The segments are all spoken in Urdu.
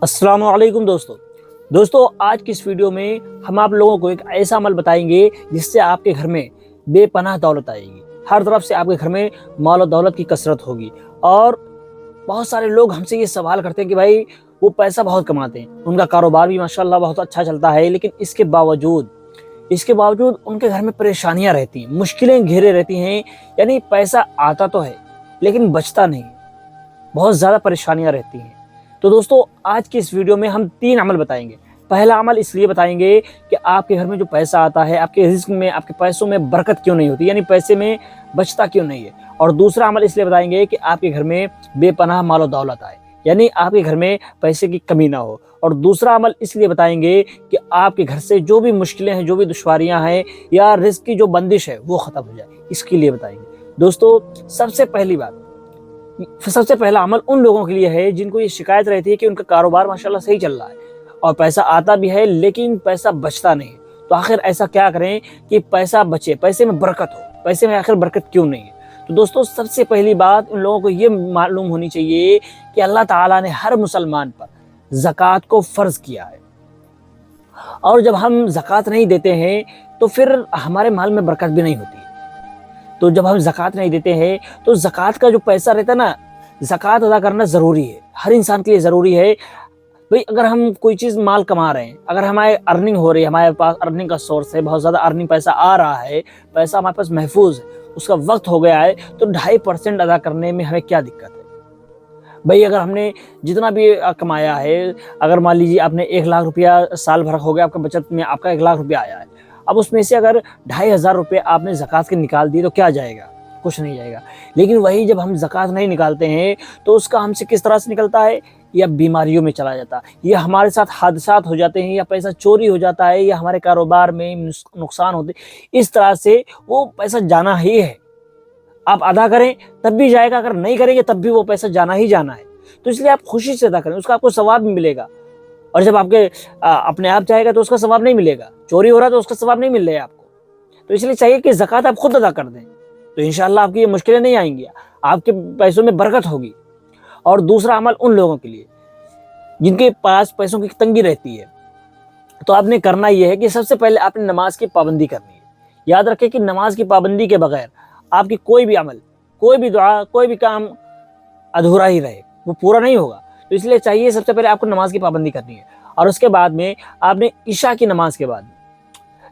السلام علیکم دوستو آج کی اس ویڈیو میں ہم آپ لوگوں کو ایک ایسا عمل بتائیں گے جس سے آپ کے گھر میں بے پناہ دولت آئے گی۔ ہر طرف سے آپ کے گھر میں مال و دولت کی کثرت ہوگی۔ اور بہت سارے لوگ ہم سے یہ سوال کرتے ہیں کہ بھائی وہ پیسہ بہت کماتے ہیں، ان کا کاروبار بھی ماشاءاللہ بہت اچھا چلتا ہے، لیکن اس کے باوجود ان کے گھر میں پریشانیاں رہتی ہیں، مشکلیں گھیرے رہتی ہیں۔ یعنی پیسہ آتا تو ہے لیکن بچتا نہیں، بہت زیادہ پریشانیاں رہتی ہیں۔ تو دوستو آج کی اس ویڈیو میں ہم 3 عمل بتائیں گے۔ پہلا عمل اس لیے بتائیں گے کہ آپ کے گھر میں جو پیسہ آتا ہے، آپ کے رزق میں، آپ کے پیسوں میں برکت کیوں نہیں ہوتی، یعنی پیسے میں بچتا کیوں نہیں ہے۔ اور دوسرا عمل اس لیے بتائیں گے کہ آپ کے گھر میں بے پناہ مال و دولت آئے، یعنی آپ کے گھر میں پیسے کی کمی نہ ہو۔ اور دوسرا عمل اس لیے بتائیں گے کہ آپ کے گھر سے جو بھی مشکلیں ہیں، جو بھی دشواریاں ہیں یا رزق کی جو بندش ہے وہ ختم ہو جائے، اس کے لیے بتائیں گے۔ دوستو سب سے پہلا عمل ان لوگوں کے لیے ہے جن کو یہ شکایت رہتی ہے کہ ان کا کاروبار ماشاءاللہ صحیح چل رہا ہے اور پیسہ آتا بھی ہے لیکن پیسہ بچتا نہیں ہے۔ تو آخر ایسا کیا کریں کہ پیسہ بچے، پیسے میں برکت ہو، پیسے میں آخر برکت کیوں نہیں ہے؟ تو دوستو سب سے پہلی بات ان لوگوں کو یہ معلوم ہونی چاہیے کہ اللہ تعالیٰ نے ہر مسلمان پر زکوٰۃ کو فرض کیا ہے، اور جب ہم زکوٰۃ نہیں دیتے ہیں تو پھر ہمارے مال میں برکت بھی نہیں ہوتی۔ تو جب ہم زکوٰۃ نہیں دیتے ہیں تو زکوٰۃ کا جو پیسہ رہتا ہے نا، زکوٰۃ ادا کرنا ضروری ہے، ہر انسان کے لیے ضروری ہے۔ بھئی اگر ہم کوئی چیز مال کما رہے ہیں، اگر ہمارے ارننگ ہو رہی ہے، ہمارے پاس ارننگ کا سورس ہے، بہت زیادہ ارننگ پیسہ آ رہا ہے، پیسہ ہمارے پاس محفوظ ہے، اس کا وقت ہو گیا ہے، تو 2.5% ادا کرنے میں ہمیں کیا دقت ہے؟ بھئی اگر ہم نے جتنا بھی کمایا ہے، اگر مان لیجیے آپ نے 1 لاکھ روپیہ سال بھر ہو گیا، آپ کا بچت میں آپ کا 1 لاکھ روپیہ آیا ہے، اب اس میں سے اگر 2,500 روپے آپ نے زکوٰۃ کے نکال دی تو کیا جائے گا؟ کچھ نہیں جائے گا۔ لیکن وہی جب ہم زکوٰۃ نہیں نکالتے ہیں تو اس کا ہم سے کس طرح سے نکلتا ہے؟ یا بیماریوں میں چلا جاتا ہے، یا ہمارے ساتھ حادثات ہو جاتے ہیں، یا پیسہ چوری ہو جاتا ہے، یا ہمارے کاروبار میں نقصان ہوتے، اس طرح سے وہ پیسہ جانا ہی ہے۔ آپ ادا کریں تب بھی جائے گا، اگر نہیں کریں گے تب بھی وہ پیسہ جانا ہی جانا ہے۔ تو اس لیے آپ خوشی سے ادا کریں، اس کا آپ کو ثواب بھی ملے گا۔ اور جب آپ کے اپنے آپ جائے گا تو اس کا ثواب نہیں ملے گا، چوری ہو رہا تو اس کا ثواب نہیں مل رہا ہے آپ کو۔ تو اس لیے چاہیے کہ زکوٰۃ آپ خود ادا کر دیں، تو انشاءاللہ آپ کی یہ مشکلیں نہیں آئیں گی، آپ کے پیسوں میں برکت ہوگی۔ اور دوسرا عمل ان لوگوں کے لیے جن کے پاس پیسوں کی تنگی رہتی ہے، تو آپ نے کرنا یہ ہے کہ سب سے پہلے آپ نے نماز کی پابندی کرنی ہے۔ یاد رکھیں کہ نماز کی پابندی کے بغیر آپ کی کوئی بھی عمل، کوئی بھی دعا، کوئی بھی کام ادھورا ہی رہے، وہ پورا نہیں ہوگا۔ تو اس لیے چاہیے سب سے پہلے آپ کو نماز کی پابندی کرنی ہے، اور اس کے بعد میں آپ نے عشاء کی نماز کے بعد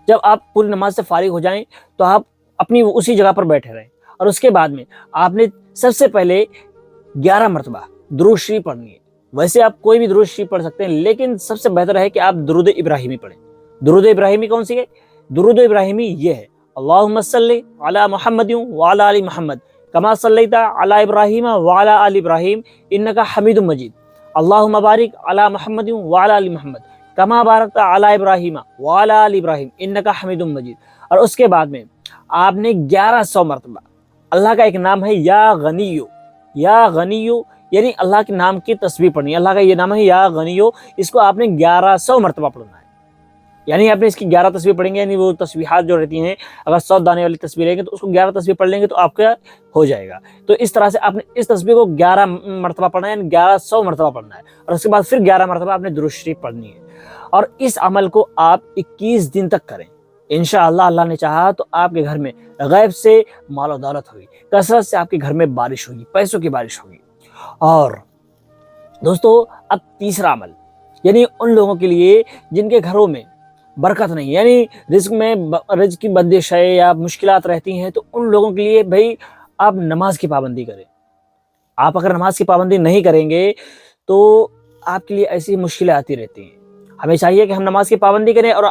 جب آپ پوری نماز سے فارغ ہو جائیں تو آپ اپنی اسی جگہ پر بیٹھے رہیں، اور اس کے بعد میں آپ نے سب سے پہلے 11 مرتبہ درود شریف پڑھنی ہے۔ ویسے آپ کوئی بھی درود شریف پڑھ سکتے ہیں، لیکن سب سے بہتر ہے کہ آپ درود ابراہیمی پڑھیں۔ درود ابراہیمی کون سی ہے؟ درود ابراہیمی یہ ہے: اللہم صلی علی محمد وعلی آل محمد کما صلیت علی ابراہیم وعلی آل ابراہیم انک حمید مجید، اللہم بارک علی محمد وعلی آل محمد کما بارکت علی ابراہیم وعلی آل ابراہیم انک حمید مجید۔ اور اس کے بعد میں آپ نے 1100 مرتبہ اللہ کا ایک نام ہے یا غنیو، یا غنیو، یعنی اللہ کے نام کی تسبیح پڑھنی ہے۔ اللہ کا یہ نام ہے یا غنیو، اس کو آپ نے 1100 مرتبہ پڑھنا ہے۔ یعنی آپ نے اس کی 11 تسبیح پڑھیں گے، یعنی وہ تسبیحات جو رہتی ہیں، اگر 100 دانے والی تسبیح لیں گے تو اس کو 11 تسبیح پڑھ لیں گے تو آپ کا ہو جائے گا۔ تو اس طرح سے آپ نے اس تسبیح کو 11 مرتبہ پڑھنا ہے، یعنی 1100 مرتبہ پڑھنا ہے، اور اس کے بعد پھر 11 مرتبہ آپ نے درود شریف پڑھنی ہے۔ اور اس عمل کو آپ 21 دن تک کریں، انشاءاللہ اللہ نے چاہا تو آپ کے گھر میں غیب سے مال و دولت ہوگی، کثرت سے آپ کے گھر میں بارش ہوگی، پیسوں کی بارش ہوگی۔ اور دوستو اب تیسرا عمل، یعنی ان لوگوں کے لیے جن کے گھروں میں برکت نہیں، یعنی رزق کی بندش ہے یا مشکلات رہتی ہیں، تو ان لوگوں کے لیے بھائی آپ نماز کی پابندی کریں۔ آپ اگر نماز کی پابندی نہیں کریں گے تو آپ کے لیے ایسی مشکلیں آتی رہتی ہیں۔ ہمیں چاہیے کہ ہم نماز کی پابندی کریں، اور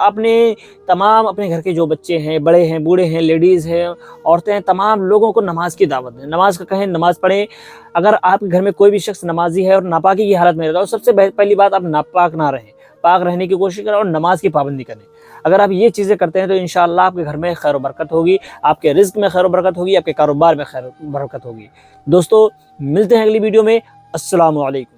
تمام اپنے گھر کے جو بچے ہیں، بڑے ہیں، بوڑھے ہیں، لیڈیز ہیں، عورتیں ہیں، تمام لوگوں کو نماز کی دعوت دیں، نماز کا کہیں، نماز پڑھیں۔ اگر آپ کے گھر میں کوئی بھی شخص نمازی ہے اور ناپاکی کی حالت میں رہتا ہے، سب سے پہلی بات آپ ناپاک نہ رہیں، پاک رہنے کی کوشش کریں اور نماز کی پابندی کریں۔ اگر آپ یہ چیزیں کرتے ہیں تو انشاءاللہ آپ کے گھر میں خیر و برکت ہوگی، آپ کے رزق میں خیر و برکت ہوگی، آپ کے کاروبار میں خیر و برکت ہوگی۔ دوستو ملتے ہیں اگلی ویڈیو میں۔ السلام علیکم۔